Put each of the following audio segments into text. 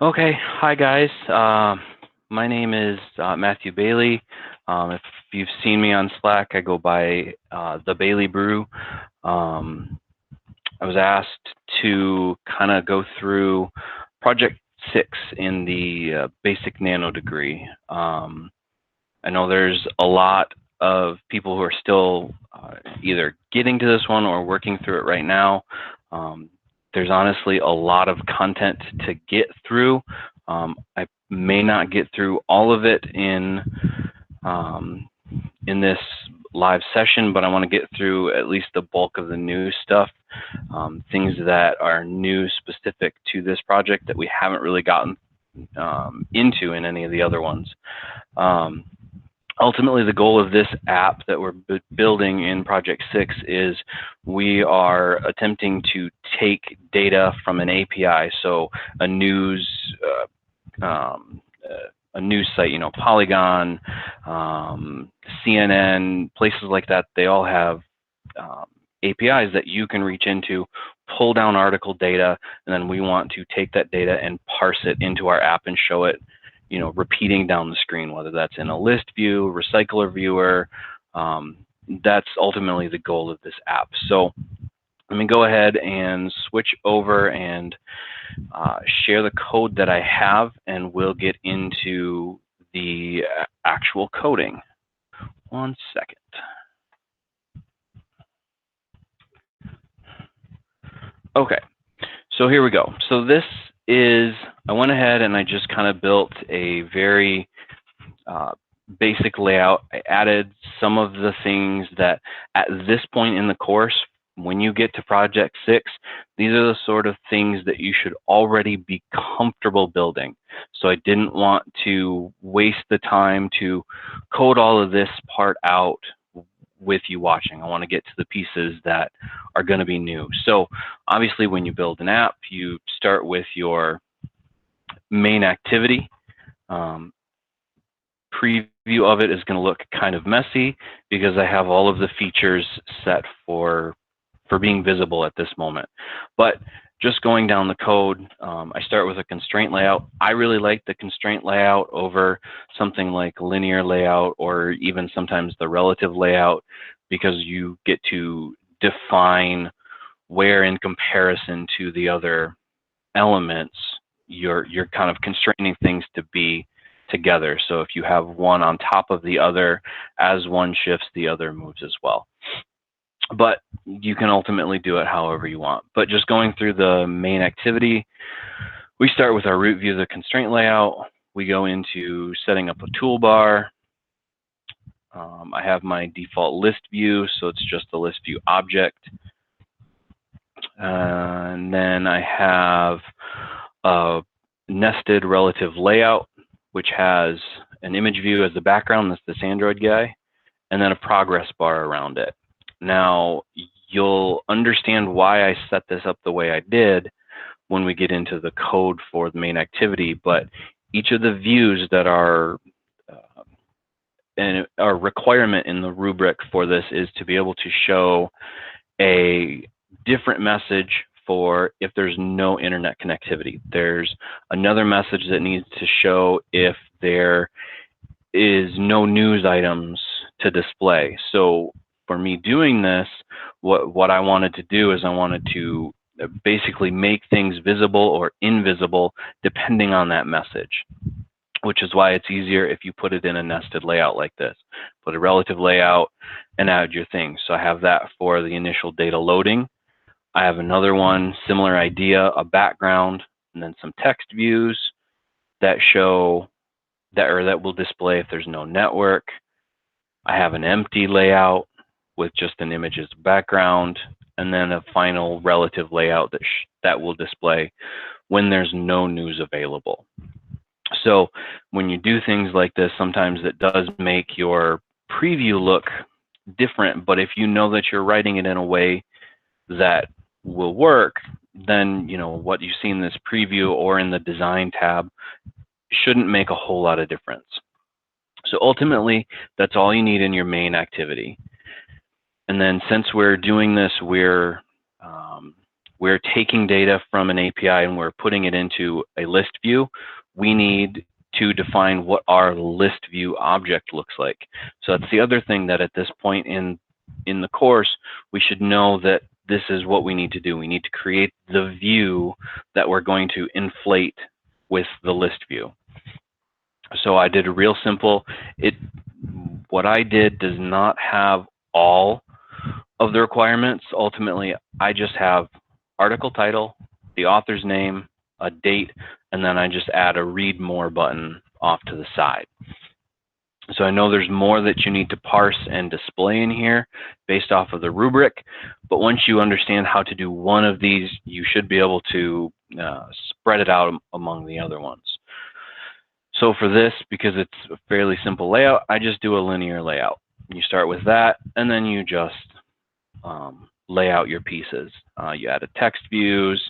Okay, hi guys. My name is Matthew Bailey. If you've seen me on Slack, I go by the Bailey Brew. I was asked to kind of go through Project 6 in the Basic Nano degree. I know there's a lot of people who are still either getting to this one or working through it right now. There's honestly a lot of content to get through. I may not get through all of it in this live session, but I want to get through at least the bulk of the new stuff, things that are new specific to this project that we haven't really gotten into in any of the other ones. Ultimately, the goal of this app that we're building in Project 6 is we are attempting to take data from an API, so a news site, you know, Polygon, CNN, places like that. They all have APIs that you can reach into, pull down article data, and then we want to take that data and parse it into our app and show it, you know, repeating down the screen, whether that's in a list view, recycler viewer. That's ultimately the goal of this app. So let me go ahead and switch over and share the code that I have, and we'll get into the actual coding. One second. Okay, so here we go. So this is, I went ahead and I just kind of built a very basic layout. I added some of the things that at this point in the course, when you get to Project 6, these are the sort of things that you should already be comfortable building. So I didn't want to waste the time to code all of this part out with you watching. I want to get to the pieces that are going to be new. So obviously when you build an app, you start with your main activity. Preview of it is going to look kind of messy because I have all of the features set for being visible at this moment. But just going down the code, I start with a constraint layout. I really like the constraint layout over something like linear layout or even sometimes the relative layout, because you get to define where in comparison to the other elements you're kind of constraining things to be together. So if you have one on top of the other, as one shifts, the other moves as well. But you can ultimately do it however you want. But just going through the main activity, we start with our root view of the constraint layout. We go into setting up a toolbar. I have my default list view, so it's just the list view object. And then I have a nested relative layout, which has an image view as the background, that's this Android guy, and then a progress bar around it. Now, you'll understand why I set this up the way I did when we get into the code for the main activity, but each of the views that are and a requirement in the rubric for this is to be able to show a different message for if there's no internet connectivity. There's another message that needs to show if there is no news items to display. So for me doing this, what I wanted to do is I wanted to basically make things visible or invisible depending on that message, which is why it's easier if you put it in a nested layout like this. Put a relative layout and add your things. So I have that for the initial data loading. I have another one, similar idea, a background, and then some text views that show that, or that will display if there's no network. I have an empty layout with just an image as a background, and then a final relative layout that will display when there's no news available. So when you do things like this, sometimes it does make your preview look different, but if you know that you're writing it in a way that will work, then you know what you see in this preview or in the design tab shouldn't make a whole lot of difference. So ultimately, that's all you need in your main activity. And then since we're doing this, we're we're taking data from an API and we're putting it into a list view, we need to define what our list view object looks like. So that's the other thing that at this point in the course, we should know that this is what we need to do. We need to create the view that we're going to inflate with the list view. So I did a real simple, what I did does not have all of the requirements. Ultimately, I just have article title, the author's name, a date, and then I just add a read more button off to the side. So I know there's more that you need to parse and display in here based off of the rubric, but once you understand how to do one of these, you should be able to spread it out among the other ones. So for this, because it's a fairly simple layout, I just do a linear layout. You start with that, and then you just lay out your pieces. You add a text views,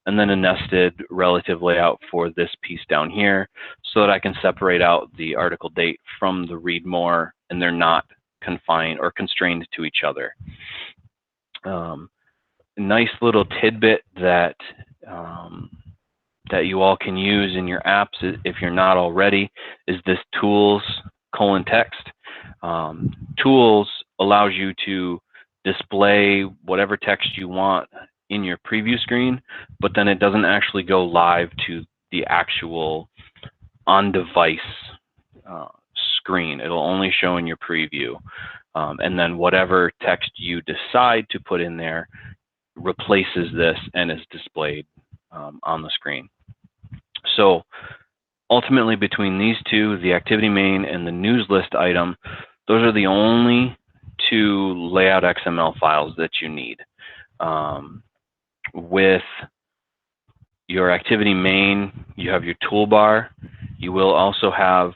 and then a nested relative layout for this piece down here, so that I can separate out the article date from the read more, and they're not confined or constrained to each other. Nice little tidbit that that you all can use in your apps, if you're not already, is this tools : text. Tools allows you to display whatever text you want in your preview screen, but then it doesn't actually go live to the actual on-device screen. It'll only show in your preview. And then whatever text you decide to put in there replaces this and is displayed on the screen. So ultimately, between these two, the activity main and the news list item, those are the only two layout XML files that you need. With your activity main, you have your toolbar. You will also have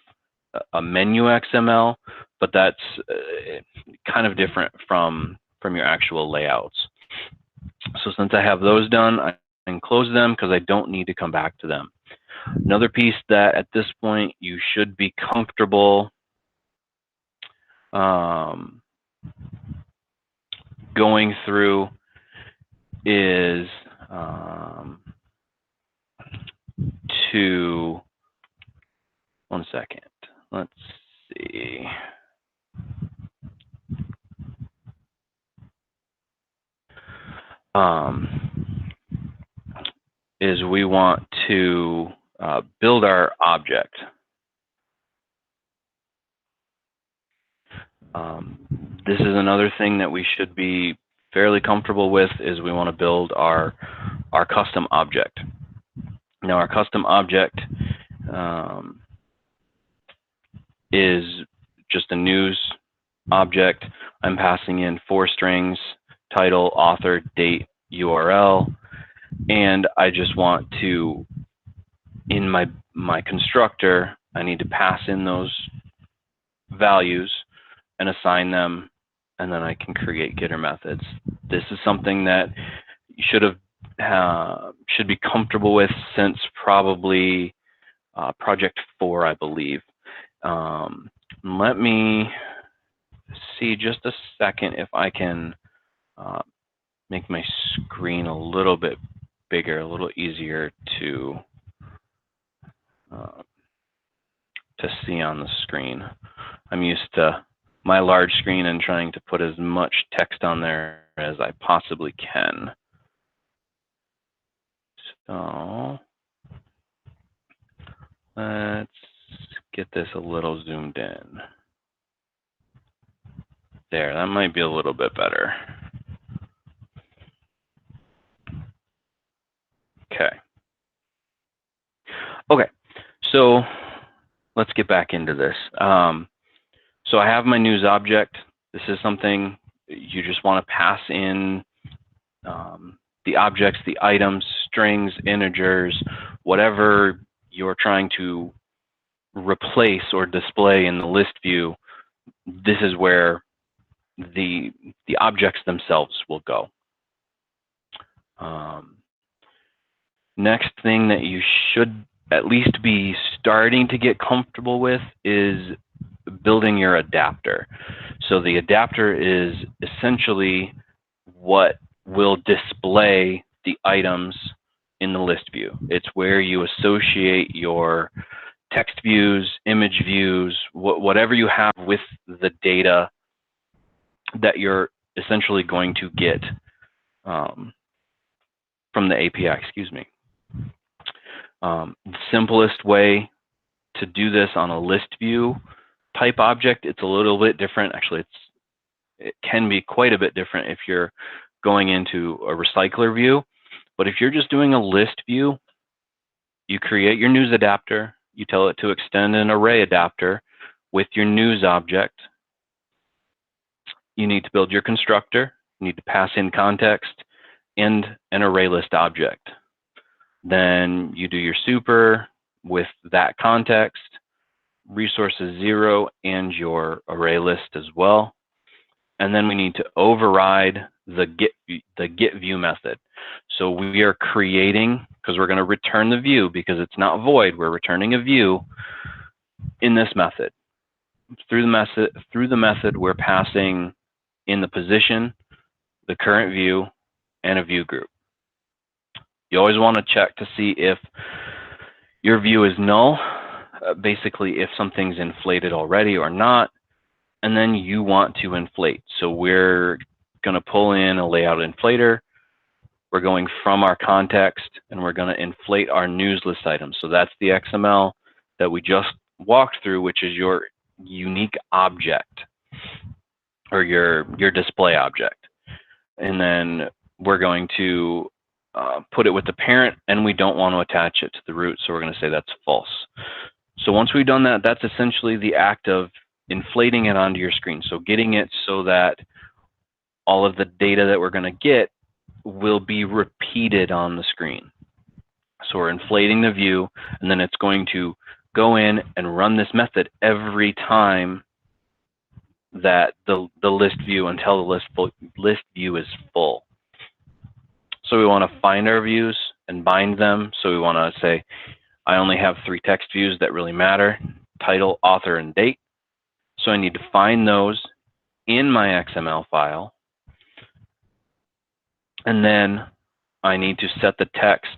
a menu XML, but that's kind of different from your actual layouts. So since I have those done, I can close them because I don't need to come back to them. Another piece that at this point you should be comfortable going through is one second, let's see. Is we want to build our object. This is another thing that we should be fairly comfortable with, is we want to build our custom object. Now our custom object is just a news object. I'm passing in 4 strings: title, author, date, URL, and I just want to, in my constructor, I need to pass in those values and assign them, and then I can create getter methods. This is something that you should be comfortable with since probably project 4, I believe. Let me see just a second if I can make my screen a little bit bigger, a little easier to see on the screen. I'm used to my large screen and trying to put as much text on there as I possibly can. So let's get this a little zoomed in. There, that might be a little bit better. Okay, so let's get back into this. So I have my news object. This is something you just want to pass in the objects, the items, strings, integers, whatever you're trying to replace or display in the list view. This is where the objects themselves will go. Next thing that you should at least be starting to get comfortable with is building your adapter. So the adapter is essentially what will display the items in the list view. It's where you associate your text views, image views, whatever you have with the data that you're essentially going to get from the API, excuse me. The simplest way to do this on a list view type object, it's a little bit different. Actually, it can be quite a bit different if you're going into a recycler view. But if you're just doing a list view, you create your news adapter, you tell it to extend an array adapter with your news object. You need to build your constructor, you need to pass in context and an array list object. Then you do your super with that context, resources 0, and your array list as well. And then we need to override the get view method. So we are creating, because we're going to return the view because it's not void, we're returning a view in this method. Through the method, we're passing in the position, the current view, and a view group. You always want to check to see if your view is null, basically if something's inflated already or not, and then you want to inflate. So we're going to pull in a layout inflator. We're going from our context, and we're going to inflate our news list items. So that's the XML that we just walked through, which is your unique object or your display object. And then we're going to put it with the parent, and we don't want to attach it to the root, so we're going to say that's false. So once we've done that, that's essentially the act of inflating it onto your screen. So getting it so that all of the data that we're going to get will be repeated on the screen. So we're inflating the view, and then it's going to go in and run this method every time that the list view until the list view is full. So we want to find our views and bind them. So we want to say, I only have 3 text views that really matter: title, author, and date. So I need to find those in my XML file. And then I need to set the text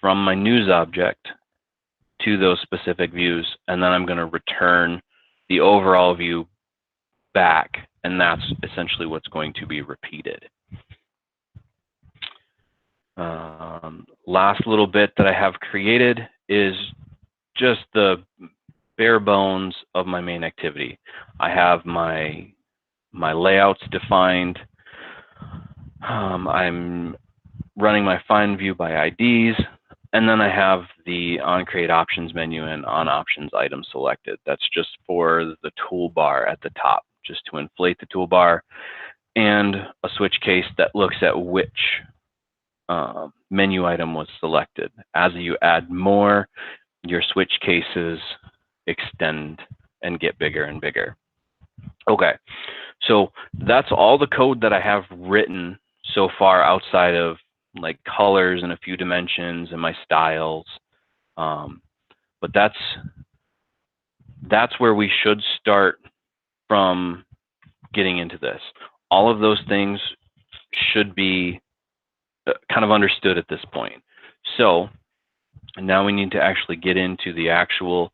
from my news object to those specific views. And then I'm going to return the overall view back. And that's essentially what's going to be repeated. Last little bit that I have created is just the bare bones of my main activity. I have my layouts defined. I'm running my find view by IDs, and then I have the on create options menu and on options item selected. That's just for the toolbar at the top, just to inflate the toolbar, and a switch case that looks at which menu item was selected. As you add more, your switch cases extend and get bigger and bigger. Okay, so that's all the code that I have written so far outside of like colors and a few dimensions and my styles. But that's where we should start from getting into this. All of those things should be kind of understood at this point. So now we need to actually get into the actual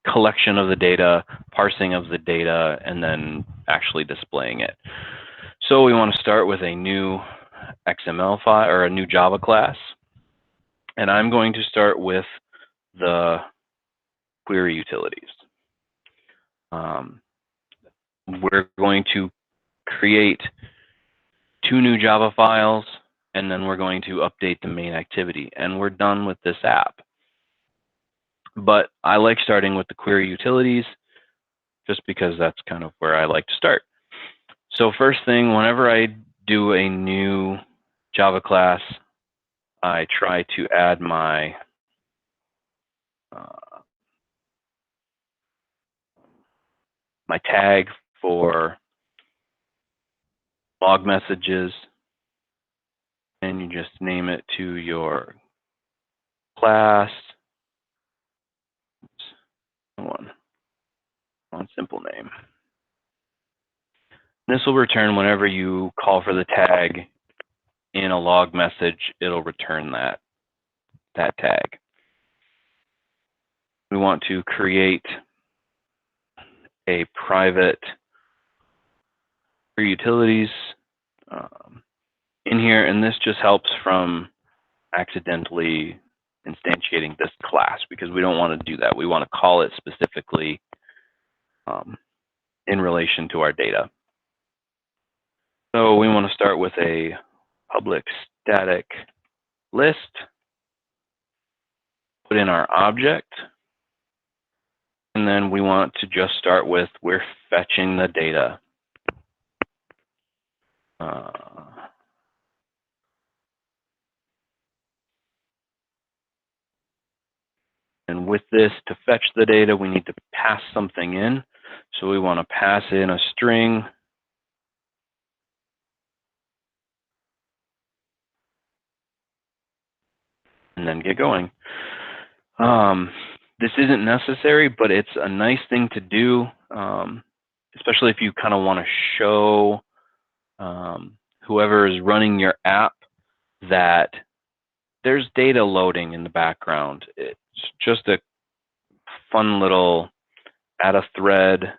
collection of the data, parsing of the data, and then actually displaying it. So we want to start with a new XML file or a new Java class. And I'm going to start with the query utilities. We're going to create 2 new Java files, and then we're going to update the main activity, and we're done with this app. But I like starting with the query utilities just because that's kind of where I like to start. So first thing, whenever I do a new Java class, I try to add my my tag for log messages, and you just name it to your class. One simple name. This will return whenever you call for the tag in a log message, it'll return that tag. We want to create a private utilities in here, and this just helps from accidentally instantiating this class, because we don't want to do that. We want to call it specifically in relation to our data. So we want to start with a public static list, put in our object, and then we want to just start with, we're fetching the data. And with this, to fetch the data, we need to pass something in. So we want to pass in a string. And then get going. This isn't necessary, but it's a nice thing to do, especially if you kind of want to show whoever is running your app that there's data loading in the background. It's just a fun little add a thread,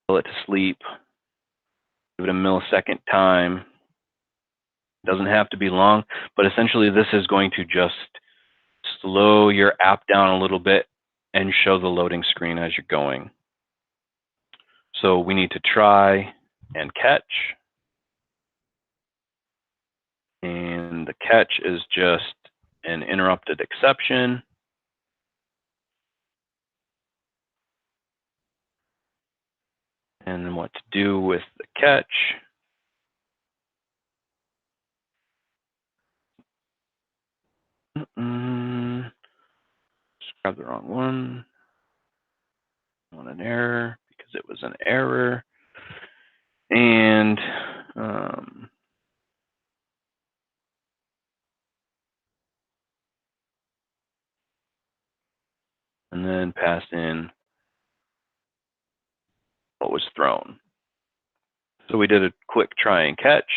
pull it to sleep, give it a millisecond time. It doesn't have to be long, but essentially this is going to just slow your app down a little bit and show the loading screen as you're going. So we need to try and catch. And the catch is just an interrupted exception. And then what to do with the catch. Just grab the wrong one. I want an error because it was an error. And then pass in what was thrown. So we did a quick try and catch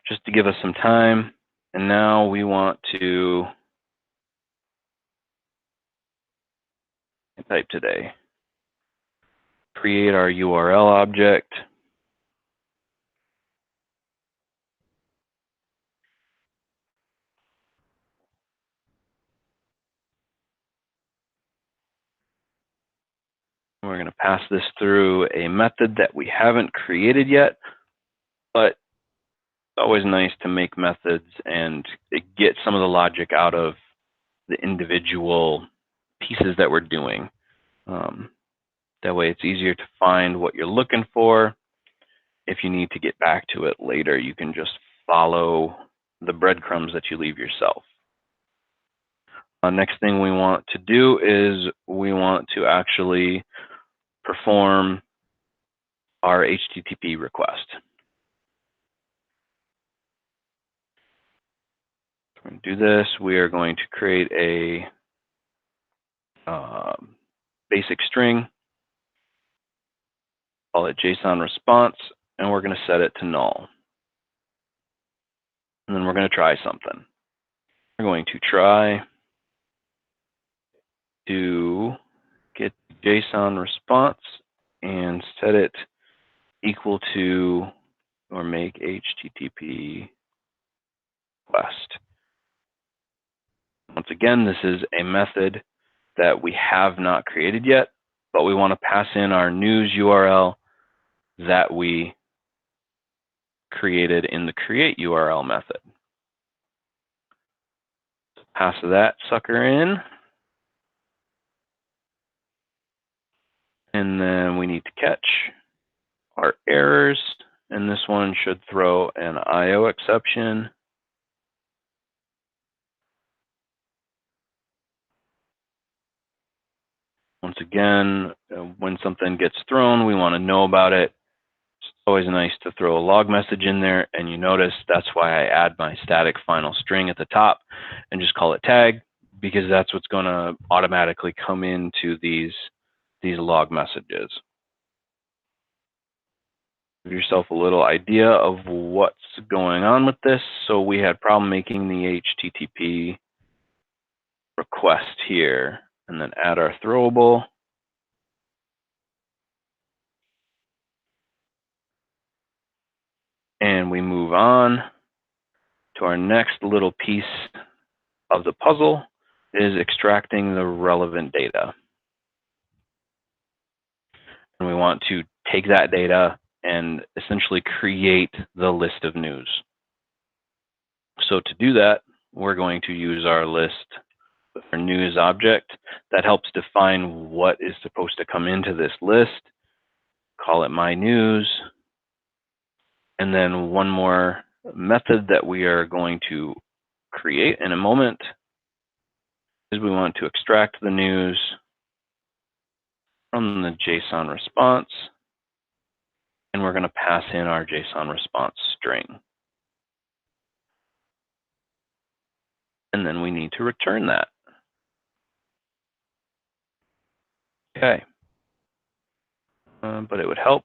just to give us some time. And now we want to type today. Create our URL object. We're going to pass this through a method that we haven't created yet, but it's always nice to make methods and get some of the logic out of the individual pieces that we're doing. That way it's easier to find what you're looking for. If you need to get back to it later, you can just follow the breadcrumbs that you leave yourself. Next thing we want to do is we want to actually perform our HTTP request. We're going to do this. We are going to create a basic string, call it JSON response, and we're going to set it to null. And then we're going to try something. We're going to try to get JSON response and set it equal to or make HTTP request. Once again, this is a method that we have not created yet, but we want to pass in our news URL that we created in the create URL method. So pass that sucker in. And then we need to catch our errors, and this one should throw an IO exception. Once again, when something gets thrown, we want to know about it. It's always nice to throw a log message in there, and you notice that's why I add my static final string at the top and just call it tag, because that's what's going to automatically come into these log messages. Give yourself a little idea of what's going on with this. So we had problem making the HTTP request here, and then add our throwable. And we move on to our next little piece of the puzzle, is extracting the relevant data. And we want to take that data and essentially create the list of news. So to do that, we're going to use our list, our news object that helps define what is supposed to come into this list. Call it my news. And then one more method that we are going to create in a moment is we want to extract the news from the JSON response, and we're going to pass in our JSON response string. And then we need to return that. Okay. But it would help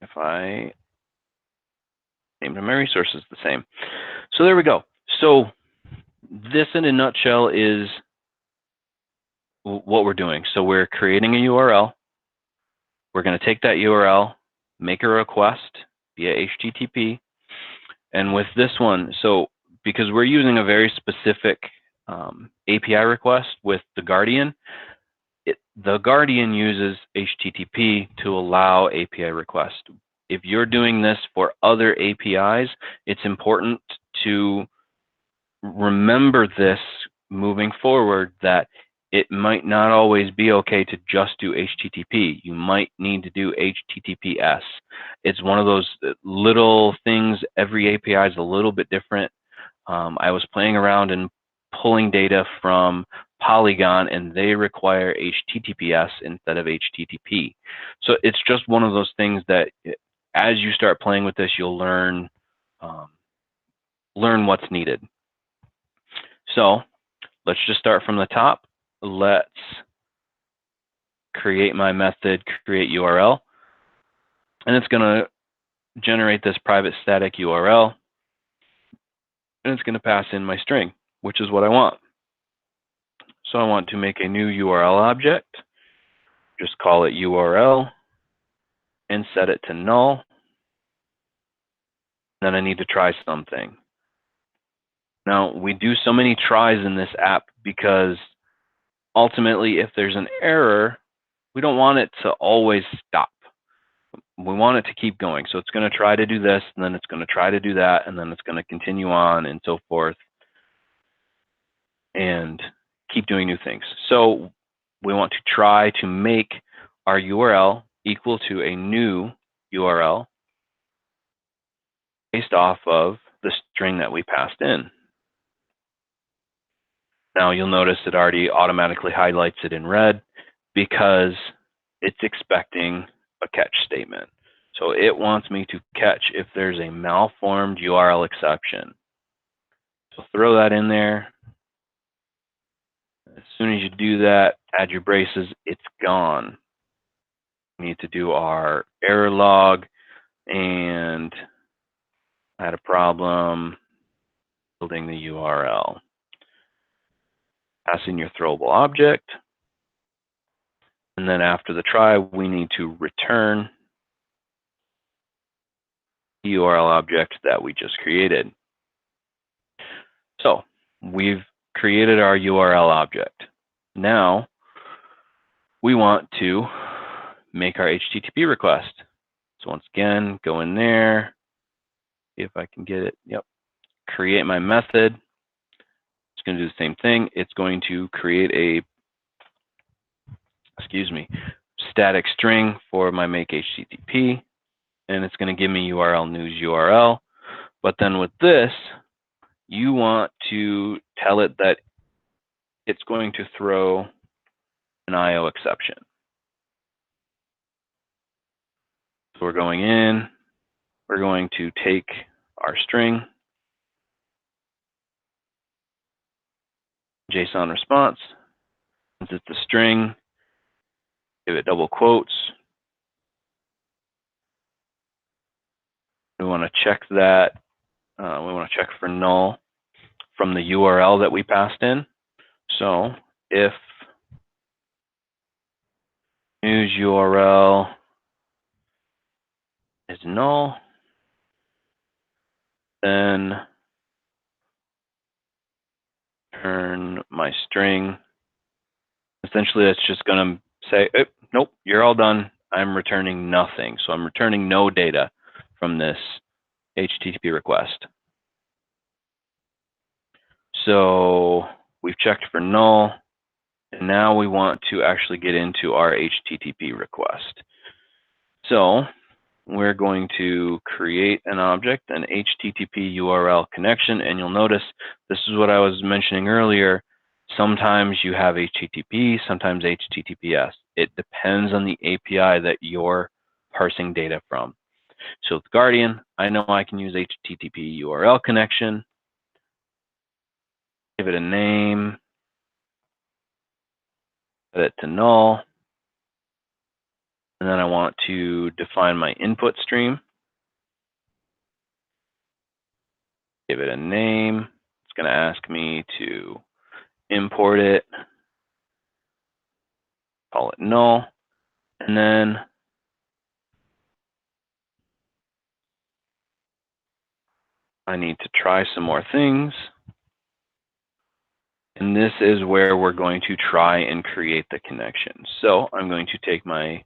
if I named my resources the same. So there we go. So this in a nutshell is what we're doing. So we're creating a URL. We're going to take that URL, make a request via HTTP. And with this one, so because we're using a very specific API request with the Guardian, the Guardian uses HTTP to allow API requests. If you're doing this for other APIs, it's important to remember this moving forward, that it might not always be okay to just do HTTP. You might need to do HTTPS. It's one of those little things. Every API is a little bit different. I was playing around and pulling data from Polygon, and they require HTTPS instead of HTTP. So it's just one of those things that as you start playing with this, you'll learn what's needed. So let's just start from the top. Let's create my method, create URL, and it's going to generate this private static URL, and it's going to pass in my string, which is what I want. So I want to make a new URL object, just call it URL, and set it to null. Then I need to try something. Now, we do so many tries in this app because ultimately, if there's an error, we don't want it to always stop. We want it to keep going. So it's going to try to do this, and then it's going to try to do that, and then it's going to continue on and so forth and keep doing new things. So we want to try to make our URL equal to a new URL based off of the string that we passed in. Now you'll notice it already automatically highlights it in red because it's expecting a catch statement. So it wants me to catch if there's a malformed URL exception. So throw that in there. As soon as you do that, add your braces, it's gone. We need to do our error log and had a problem building the URL. Pass in your throwable object. And then after the try, we need to return the URL object that we just created. So we've created our URL object. Now we want to make our HTTP request. So once again, go in there, see if I can get it. Yep. Create my method. It's going to do the same thing. It's going to create a, static string for my make HTTP, and it's going to give me URL news URL. But then with this, you want to tell it that it's going to throw an IO exception. So we're going in, we're going to take our string, JSON response, since it's a string, give it double quotes, want to check that. We want to check for null from the URL that we passed in. So if news URL is null, then return my string. Essentially, that's just going to say, oh, nope, you're all done. I'm returning nothing. So I'm returning no data from this HTTP request. So we've checked for null, and now we want to actually get into our HTTP request. So we're going to create an object, an HTTP URL connection, and you'll notice this is what I was mentioning earlier. Sometimes you have HTTP, sometimes HTTPS. It depends on the API that you're parsing data from. So with Guardian, I know I can use HTTP URL connection, give it a name, set it to null, and then I want to define my input stream, give it a name. It's going to ask me to import it, call it null, and then I need to try some more things. And this is where we're going to try and create the connection. So I'm going to take my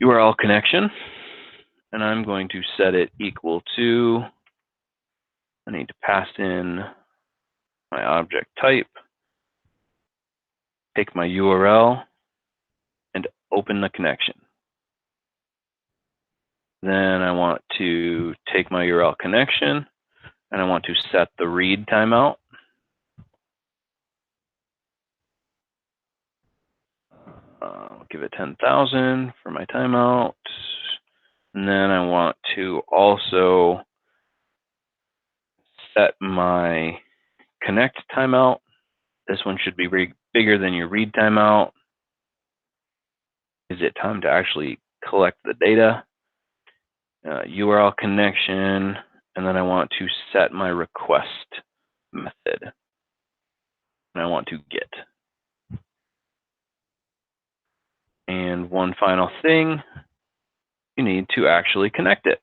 URL connection and I'm going to set it equal to, I need to pass in my object type, take my URL and open the connection. Then I want to take my URL connection and I want to set the read timeout. I'll give it 10,000 for my timeout. And then I want to also set my connect timeout. This one should be bigger than your read timeout. Is it time to actually collect the data? URL connection, and then I want to set my request method. And I want to get. And one final thing, you need to actually connect it.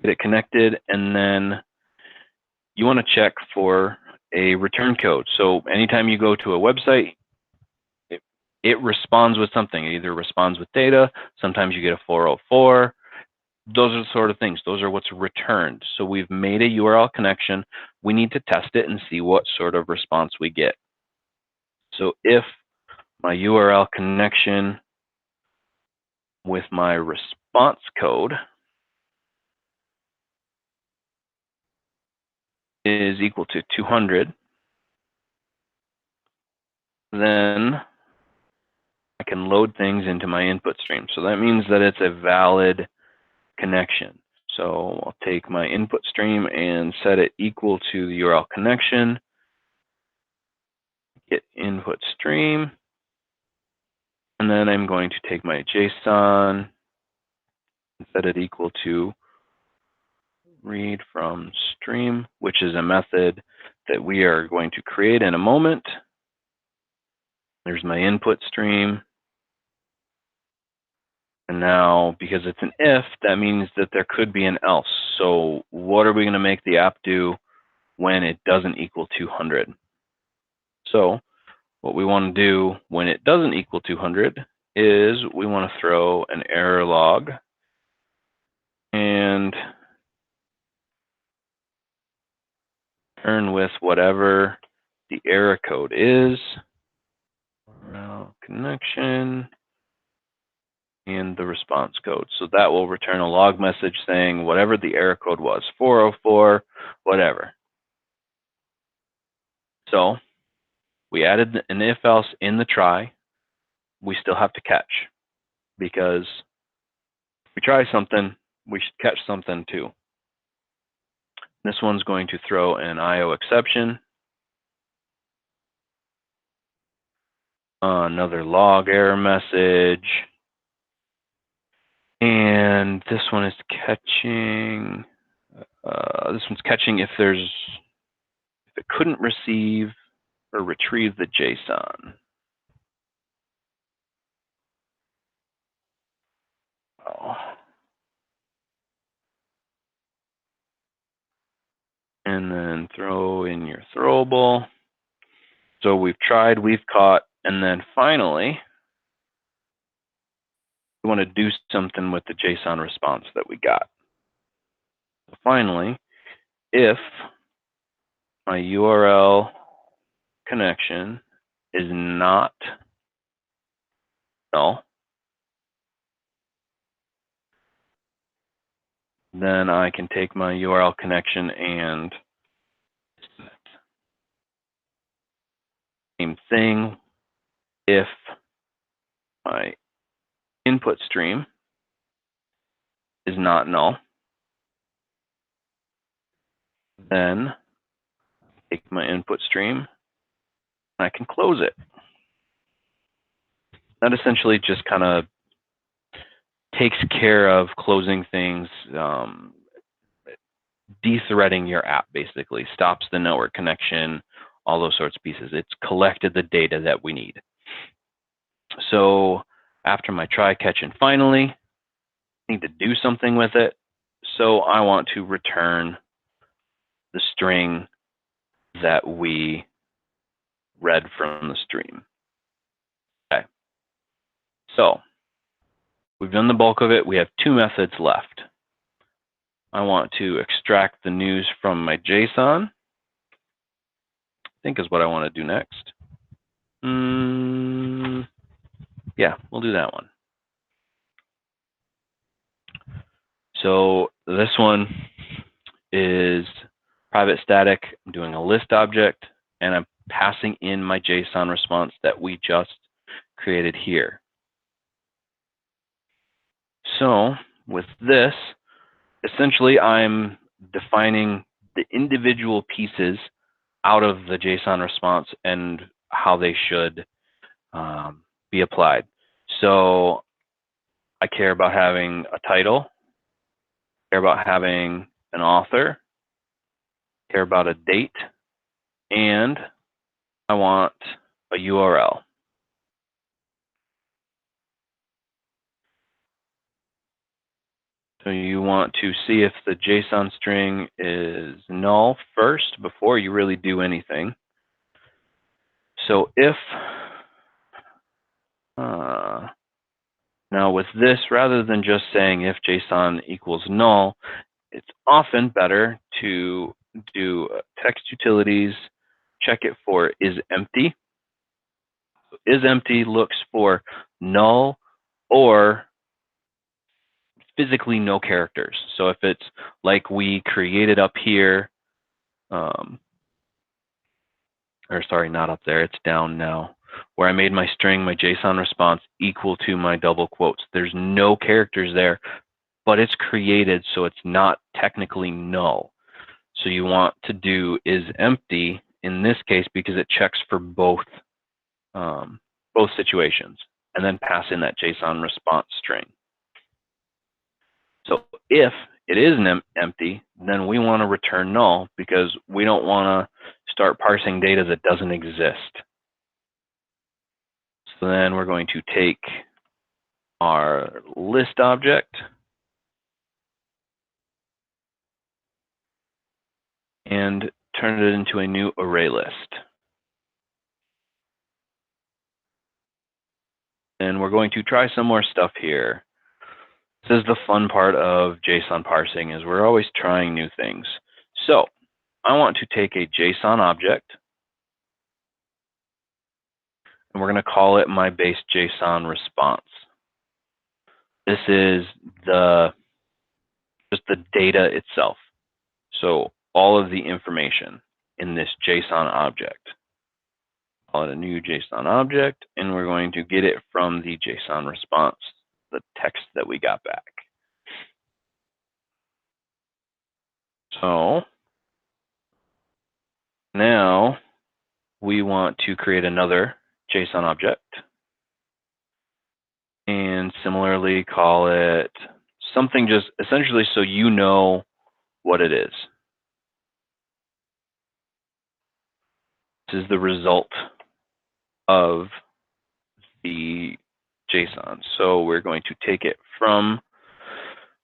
Get it connected, and then you want to check for a return code. So anytime you go to a website, it responds with something. It either responds with data, sometimes you get a 404. Those are the sort of things. Those are what's returned. So we've made a URL connection. We need to test it and see what sort of response we get. So if my URL connection with my response code is equal to 200, then I can load things into my input stream. So that means that it's a valid connection. So I'll take my input stream and set it equal to the URL connection, get input stream, and then I'm going to take my JSON and set it equal to read from stream, which is a method that we are going to create in a moment. There's my input stream. And now, because it's an if, that means that there could be an else. So what are we going to make the app do when it doesn't equal 200? So what we want to do when it doesn't equal 200 is we want to throw an error log and turn with whatever the error code is, connection, and the response code. So that will return a log message saying whatever the error code was, 404, whatever. So we added an if else in the try. We still have to catch, because if we try something, we should catch something too. This one's going to throw an IO exception, another log error message, And this one is catching, if it couldn't receive or retrieve the JSON. Oh. And then throw in your throwable. So we've tried, we've caught, and then finally, we want to do something with the JSON response that we got. So finally, if my URL connection is not null, then I can take my URL connection and same thing. If my input stream is not null, then take my input stream and I can close it. That essentially just kind of takes care of closing things, dethreading your app, basically stops the network connection, all those sorts of pieces. It's collected the data that we need. So after my try, catch, and finally, I need to do something with it. So I want to return the string that we read from the stream. Okay. So we've done the bulk of it. We have two methods left. I want to extract the news from my JSON, I think is what I want to do next. Yeah, we'll do that one. So this one is private static. I'm doing a list object, and I'm passing in my JSON response that we just created here. So with this, essentially I'm defining the individual pieces out of the JSON response and how they should be applied. So I care about having a title, care about having an author, care about a date, and I want a URL. So you want to see if the JSON string is null first before you really do anything. So if, now with this, rather than just saying if JSON equals null, it's often better to do text utilities, check it for is empty. Is empty looks for null or physically no characters. So if it's like we created up here, or sorry, not up there, it's down now, where I made my string, my JSON response equal to my double quotes. There's no characters there, but it's created, so it's not technically null. So you want to do is empty in this case because it checks for both situations, and then pass in that JSON response string. So if it is empty, then we want to return null because we don't want to start parsing data that doesn't exist. So then we're going to take our list object and turn it into a new array list. And we're going to try some more stuff here. This is the fun part of JSON parsing, is we're always trying new things. So I want to take a JSON object, and we're going to call it my base JSON response. This is just the data itself. So all of the information in this JSON object. Call it a new JSON object, and we're going to get it from the JSON response, the text that we got back. So now we want to create another JSON object and similarly call it something just essentially so you know what it is. This is the result of the JSON. So we're going to take it from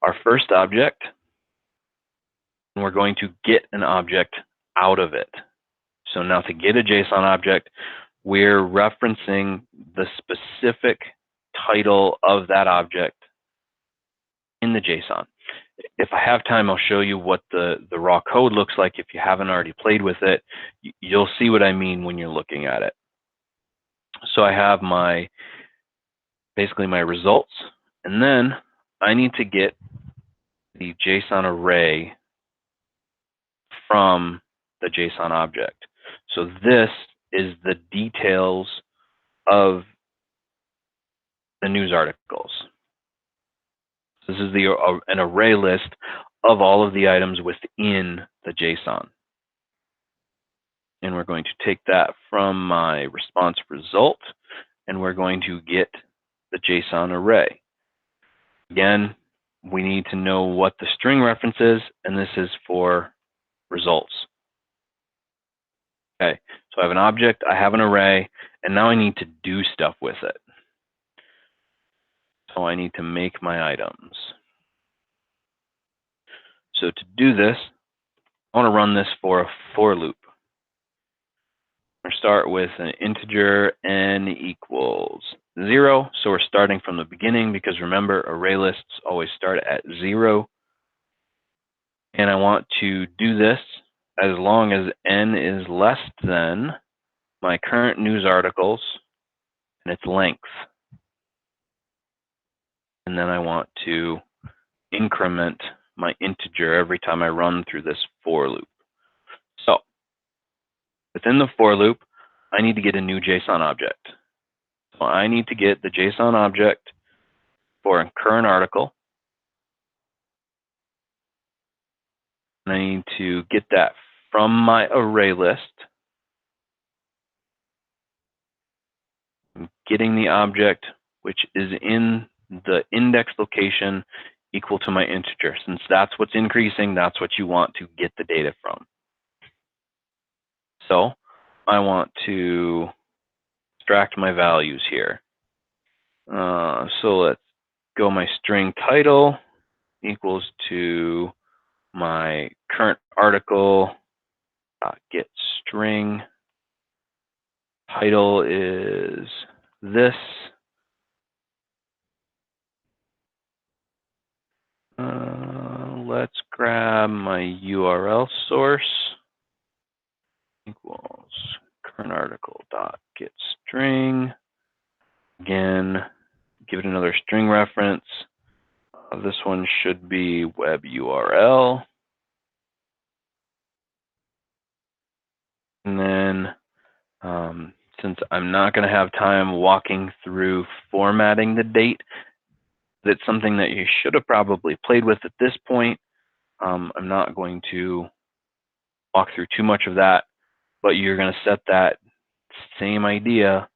our first object, and we're going to get an object out of it. So now to get a JSON object, we're referencing the specific title of that object in the JSON. If I have time, I'll show you what the raw code looks like. If you haven't already played with it, you'll see what I mean when you're looking at it. So I have basically my results, and then I need to get the JSON array from the JSON object. So this is the details of the news articles. This is an array list of all of the items within the JSON. And we're going to take that from my response result, and we're going to get the JSON array. Again, we need to know what the string reference is, and this is for results. Okay, so I have an object, I have an array, and now I need to do stuff with it. So I need to make my items. So to do this, I want to run this for a for loop. I'm going to start with an integer n equals 0. So we're starting from the beginning because remember, array lists always start at 0. And I want to do this as long as n is less than my current news articles and its length. And then I want to increment my integer every time I run through this for loop. So within the for loop, I need to get a new JSON object. So I need to get the JSON object for a current article. And I need to get that from my array list. I'm getting the object which is in the index location equal to my integer. Since that's what's increasing, that's what you want to get the data from. So I want to extract my values here. So let's go my string title equals to my current article get string. Title is this. Let's grab my URL source equals current article dot get string. Again, give it another string reference. This one should be web URL. And then, since I'm not going to have time walking through formatting the date, that's something that you should have probably played with at this point. I'm not going to walk through too much of that, but you're going to set that same idea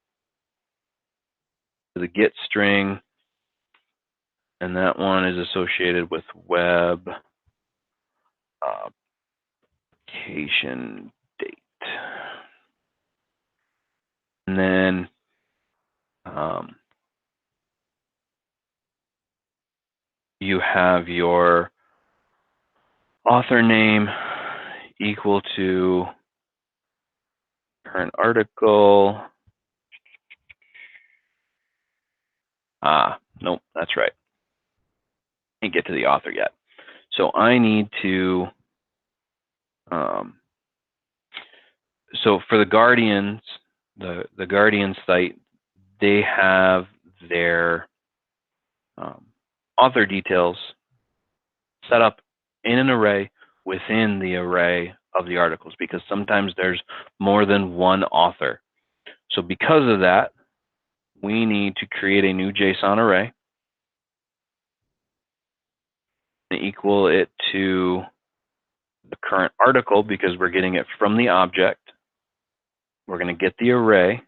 to the get string, and that one is associated with web application date. And then you have your author name equal to current article. Nope, that's right. Can't get to the author yet. So I need to, so for the Guardians, the Guardian site, they have their author details set up in an array within the array of the articles, because sometimes there's more than one author. So because of that, we need to create a new JSON array and equal it to the current article because we're getting it from the object. We're going to get the array,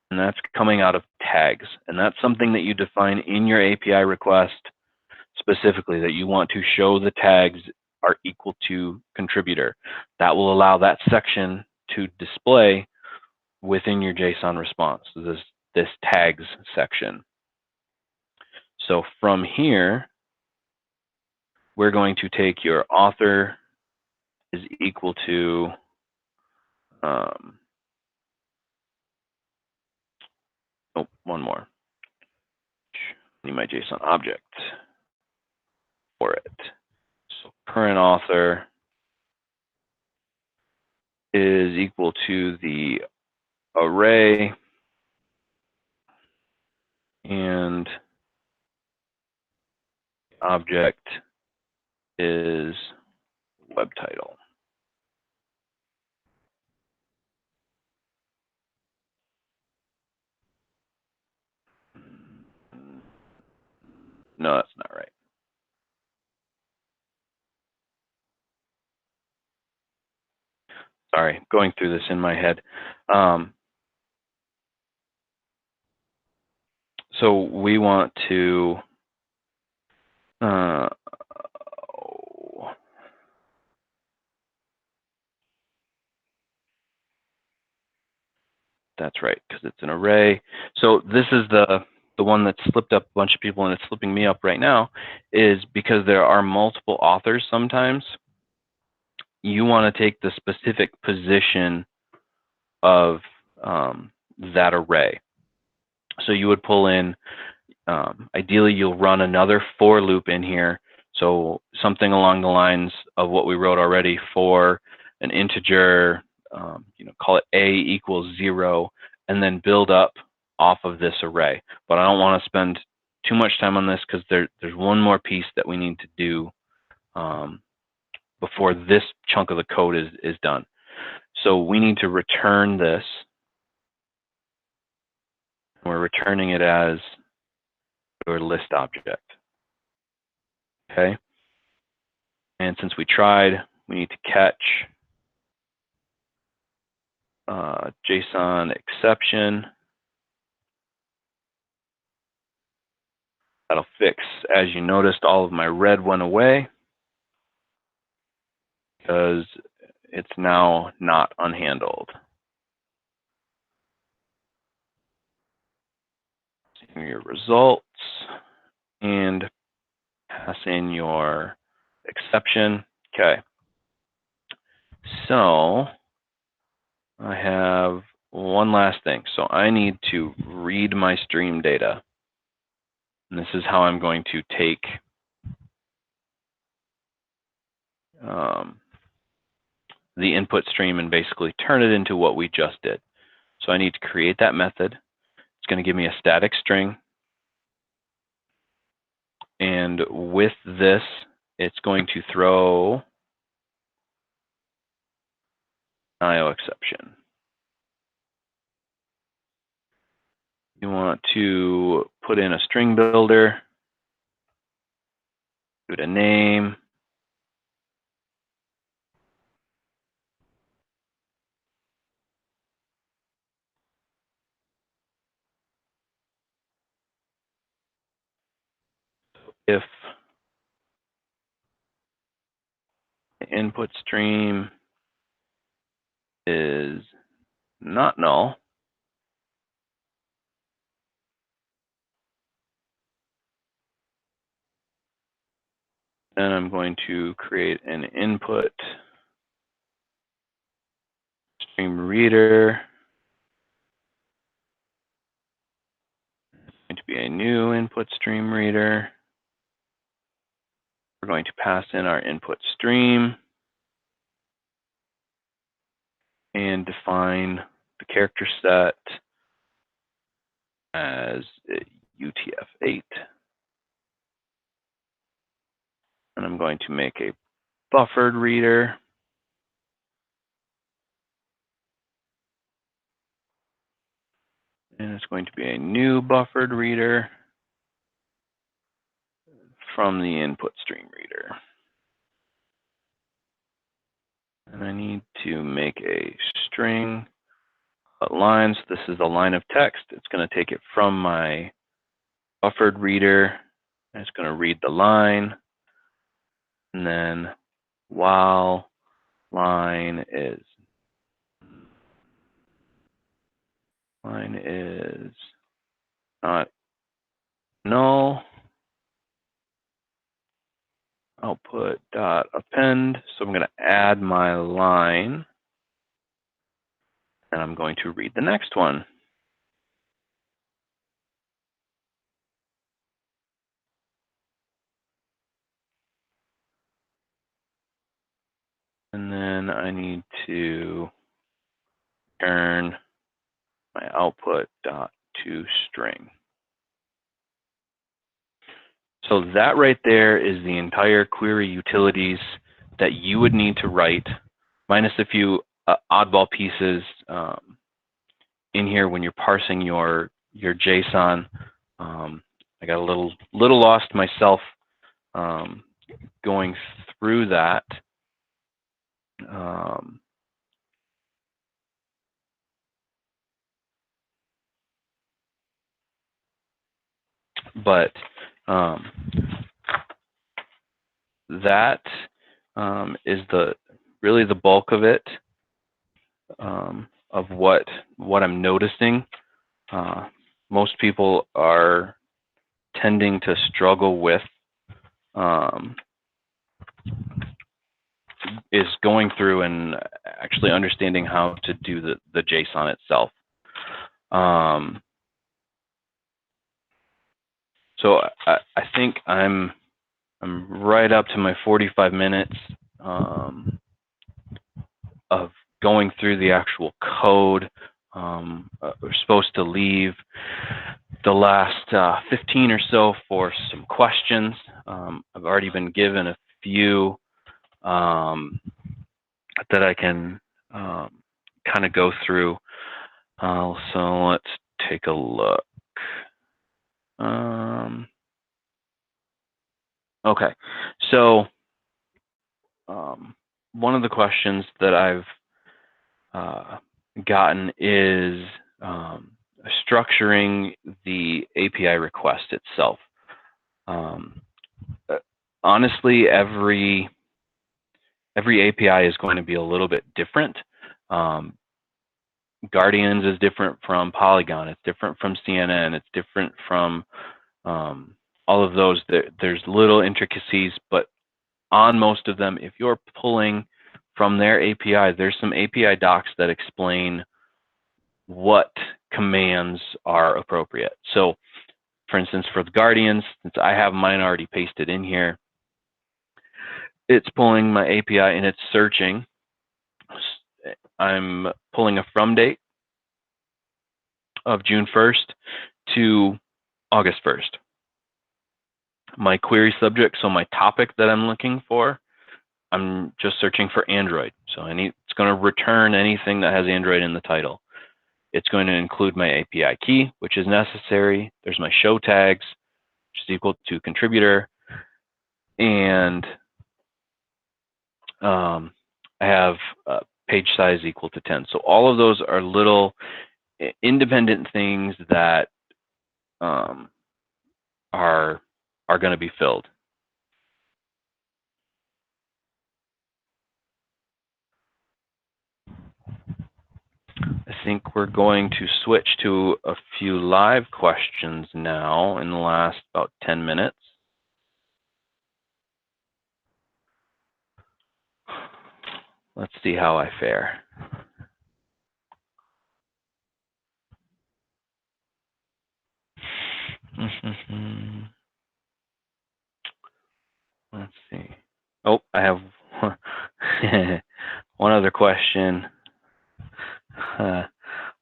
and that's coming out of tags. And that's something that you define in your API request specifically that you want to show the tags are equal to contributor. That will allow that section to display within your JSON response, this tags section. So from here, we're going to take your author is equal to one more. I need my JSON object for it. So current author is equal to the array and object is web title. No, that's not right. Sorry, going through this in my head. So we want to that's right, because it's an array. So this is the one that slipped up a bunch of people, and it's slipping me up right now, is because there are multiple authors sometimes. You want to take the specific position of that array. So you would pull in, ideally you'll run another for loop in here. So something along the lines of what we wrote already for an integer, call it a equals 0, and then build up off of this array. But I don't want to spend too much time on this because there's one more piece that we need to do before this chunk of the code is done. So we need to return this. We're returning it as your list object. Okay. And since we tried, we need to catch JSON exception. That'll fix, as you noticed, all of my red went away because it's now not unhandled. Your results and pass in your exception. Okay. So I have one last thing. So I need to read my stream data. And this is how I'm going to take the input stream and basically turn it into what we just did. So I need to create that method. It's going to give me a static string. And with this, it's going to throw IO exception. You want to put in a string builder, give it a name. If the input stream is not null, then I'm going to create an input stream reader. It's going to be a new input stream reader. We're going to pass in our input stream and define the character set as UTF-8. And I'm going to make a buffered reader. And it's going to be a new buffered reader from the input stream reader. And I need to make a string lines. This is a line of text. It's going to take it from my buffered reader It's going to read the line, and then while line is not null, output dot append. So I'm going to add my line, and I'm going to read the next one. And then I need to turn my output dot to string. So that right there is the entire query utilities that you would need to write, minus a few oddball pieces in here when you're parsing your JSON. I got a little lost myself going through that. But that is really the bulk of it, of what I'm noticing. Most people are tending to struggle with is going through and actually understanding how to do the JSON itself. So I think I'm right up to my 45 minutes of going through the actual code. We're supposed to leave the last 15 or so for some questions. I've already been given a few that I can kind of go through. So let's take a look. Okay, so one of the questions that I've gotten is structuring the API request itself. Honestly, every API is going to be a little bit different. Guardians is different from Polygon. It's different from CNN. It's different from all of those. There's little intricacies, but on most of them, if you're pulling from their API, there's some API docs that explain what commands are appropriate. So, for instance, for the Guardians, since I have mine already pasted in here, it's pulling my API and it's searching. I'm pulling a from date of June 1st to August 1st. My query subject, so my topic that I'm looking for, I'm just searching for Android. So it's going to return anything that has Android in the title. It's going to include my API key, which is necessary. There's my show tags, which is equal to contributor. And I have page size equal to 10. So all of those are little independent things that are going to be filled. I think we're going to switch to a few live questions now in the last about 10 minutes. Let's see how I fare. Let's see. Oh, I have one other question.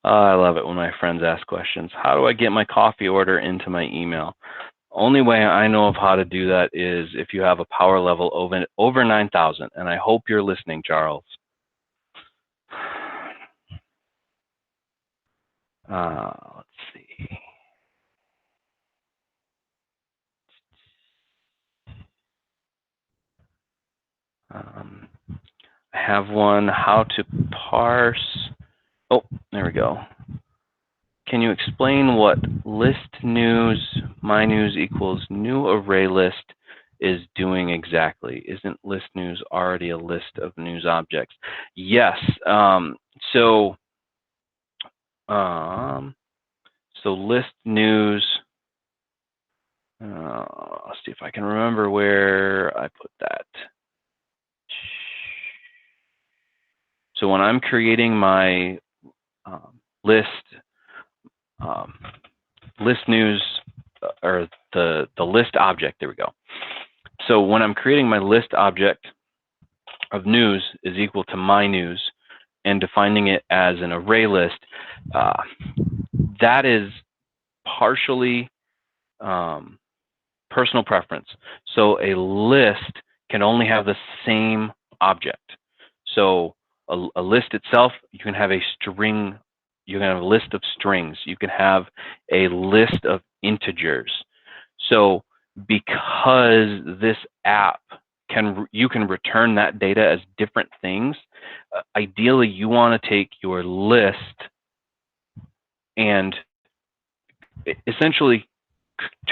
I love it when my friends ask questions. How do I get my coffee order into my email? Only way I know of how to do that is if you have a power level over 9,000, and I hope you're listening, Charles. Let's see. I have one, how to parse. Oh, there we go. can you explain what list news, my news equals new array list is doing exactly? Isn't list news already a list of news objects? Yes. So list news, let's see if I can remember where I put that. So when I'm creating my list news, or the list object, there we go. So when I'm creating my list object of news is equal to my news and defining it as an array list, that is partially personal preference. So a list can only have the same object. So a list itself, you can have a string, you can have a list of strings, you can have a list of integers. So because this app you can return that data as different things, ideally you want to take your list and essentially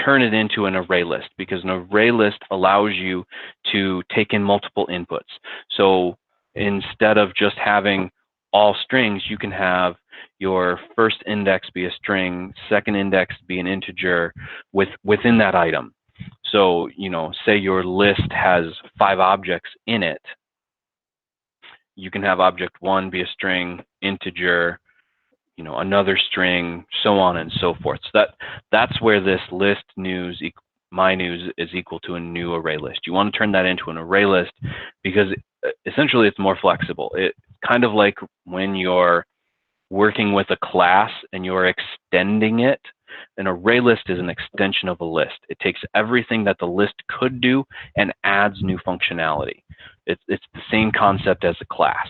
turn it into an array list, because an array list allows you to take in multiple inputs. So instead of just having all strings, you can have your first index be a string, second index be an integer within that item. So, say your list has 5 objects in it, you can have object 1 be a string, integer, another string, so on and so forth. So that's where this list news, my news, is equal to a new array list. You want to turn that into an array list because essentially it's more flexible. It's kind of like when you're working with a class and you're extending it. An array list is an extension of a list. It takes everything that the list could do and adds new functionality. It's the same concept as a class.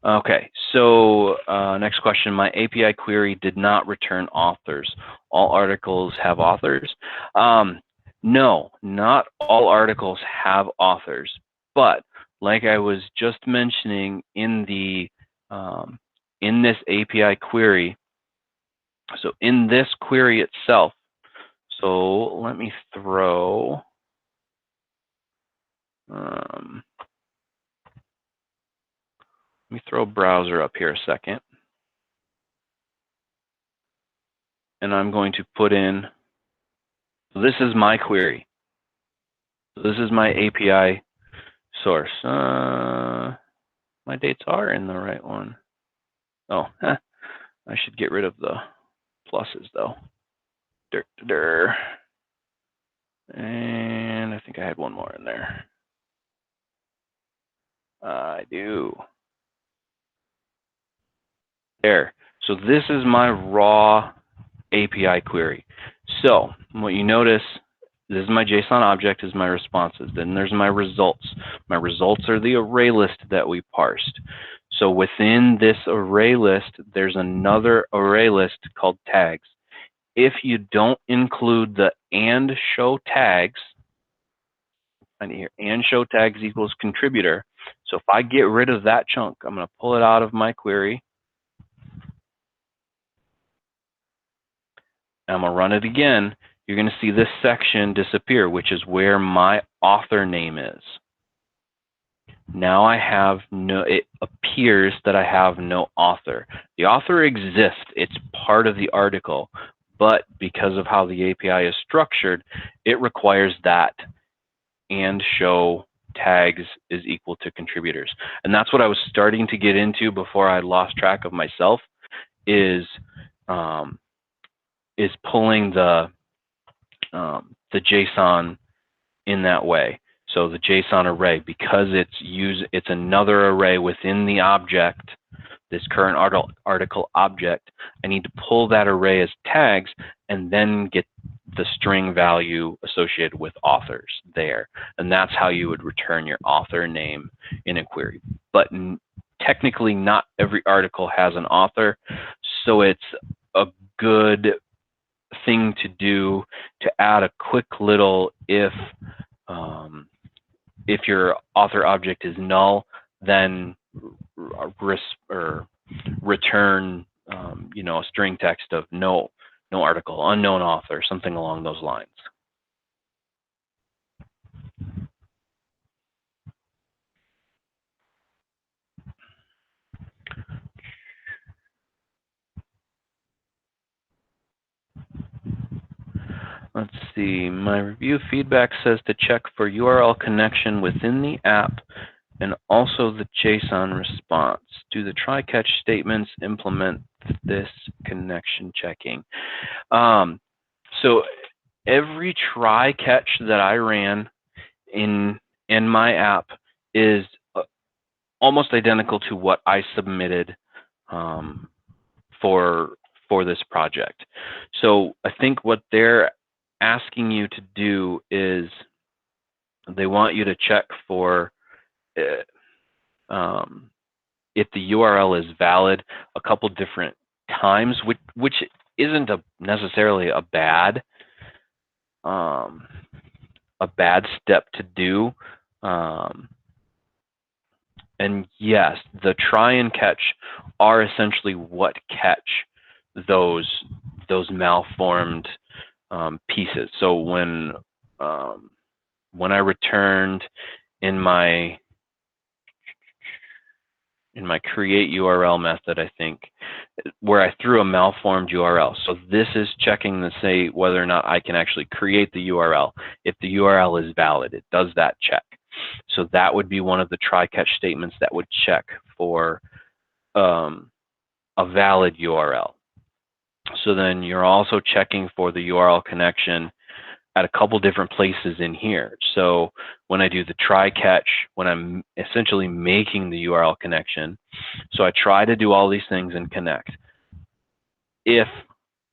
Okay, so next question. My API query did not return authors. All articles have authors? No, not all articles have authors, but like I was just mentioning in the in this API query, so in this query itself, so let me throw browser up here a second. And I'm going to put in, so this is my query. So this is my API source. My dates are in the right one. Oh, I should get rid of the pluses though. And I think I had one more in there. I do. There. So this is my raw API query. So what you notice, this is my JSON object, is my responses. Then there's my results. My results are the array list that we parsed. So within this array list, there's another array list called tags. If you don't include the and show tags, and here, and show tags equals contributor. So if I get rid of that chunk, I'm going to pull it out of my query. I'm going to run it again. You're going to see this section disappear, which is where my author name is. Now I have it appears that I have no author. The author exists. It's part of the article, but because of how the API is structured, it requires that and show tags is equal to contributors. And that's what I was starting to get into before I lost track of myself, is pulling the JSON in that way. So the JSON array, because it's another array within the object, this current article object, I need to pull that array as tags and then get the string value associated with authors there. And that's how you would return your author name in a query. But technically not every article has an author, so it's a good thing to do to add a quick little if your author object is null, then or return, you know, a string text of no article, unknown author, something along those lines. Let's see, my review feedback says to check for URL connection within the app and also the JSON response. Do the try-catch statements implement this connection checking? So every try-catch that I ran in my app is almost identical to what I submitted for this project. So I think what they're asking you to do is they want you to check for if the URL is valid a couple different times, which isn't necessarily a bad step to do. And yes, the try and catch are essentially what catch those malformed pieces. So when I returned in my create URL method, I think, where I threw a malformed URL. So this is checking to say whether or not I can actually create the URL. If the URL is valid, it does that check. So that would be one of the try-catch statements that would check for a valid URL. So then you're also checking for the URL connection at a couple different places in here. So when I do the try-catch, when I'm essentially making the URL connection, so I try to do all these things and connect. If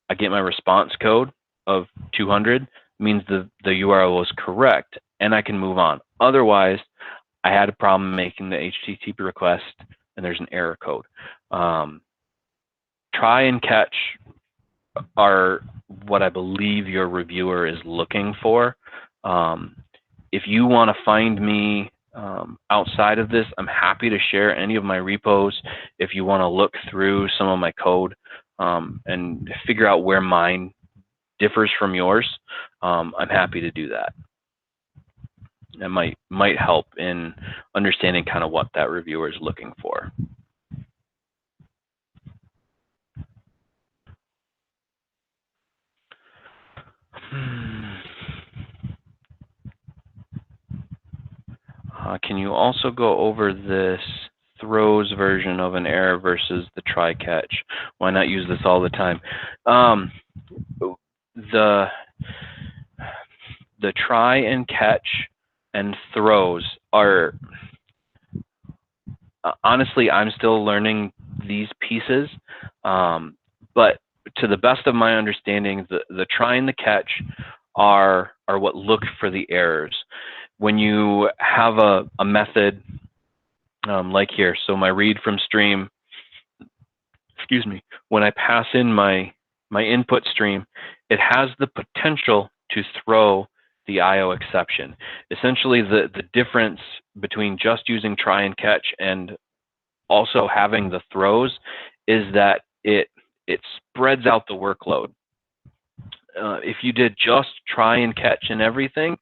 I get my response code of 200, means the URL was correct and I can move on. Otherwise, I had a problem making the HTTP request and there's an error code. Try and catch are what I believe your reviewer is looking for. If you want to find me outside of this, I'm happy to share any of my repos. If you want to look through some of my code and figure out where mine differs from yours, I'm happy to do that. That might help in understanding kind of what that reviewer is looking for. Can you also go over this throws version of an error versus the try catch? Why not use this all the time? The try and catch and throws are, honestly, I'm still learning these pieces, but to the best of my understanding, the try and the catch are what look for the errors. When you have a method like here, so my read from stream, excuse me, when I pass in my input stream, it has the potential to throw the IO exception. Essentially, the difference between just using try and catch and also having the throws is that it spreads out the workload. If you did just try and catch and everything,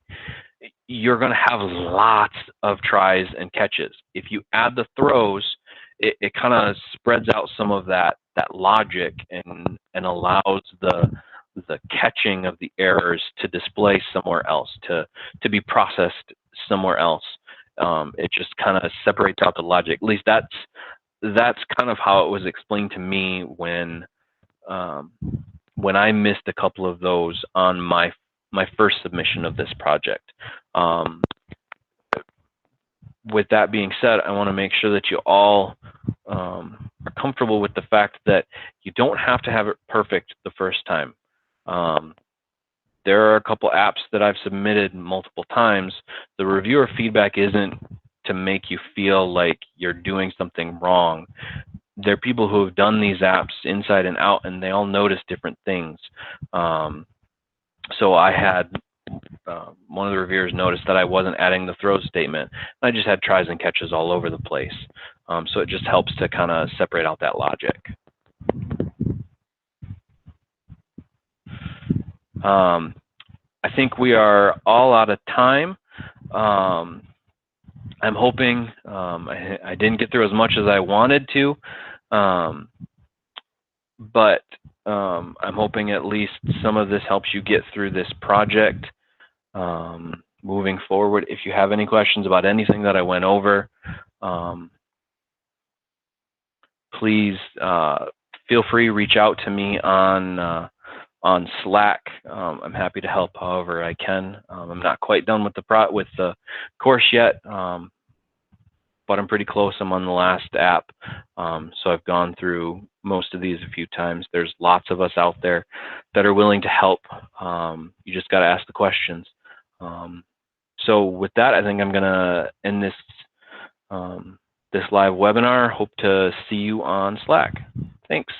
you're going to have lots of tries and catches. If you add the throws, it kind of spreads out some of that logic and allows the catching of the errors to display somewhere else, to be processed somewhere else. It just kind of separates out the logic. At least that's kind of how it was explained to me when I missed a couple of those on my first submission of this project. With that being said, I want to make sure that you all are comfortable with the fact that you don't have to have it perfect the first time. There are a couple apps that I've submitted multiple times. The reviewer feedback isn't to make you feel like you're doing something wrong. There are people who have done these apps inside and out, and they all notice different things. So I had one of the reviewers noticed that I wasn't adding the throws statement. I just had tries and catches all over the place. So it just helps to kind of separate out that logic. I think we are all out of time. I'm hoping I didn't get through as much as I wanted to, but I'm hoping at least some of this helps you get through this project moving forward. If you have any questions about anything that I went over, please feel free to reach out to me on Slack. I'm happy to help however I can. I'm not quite done with the course yet, but I'm pretty close. I'm on the last app, so I've gone through most of these a few times. There's lots of us out there that are willing to help. You just got to ask the questions. So with that, I think I'm going to end this this live webinar. Hope to see you on Slack. Thanks.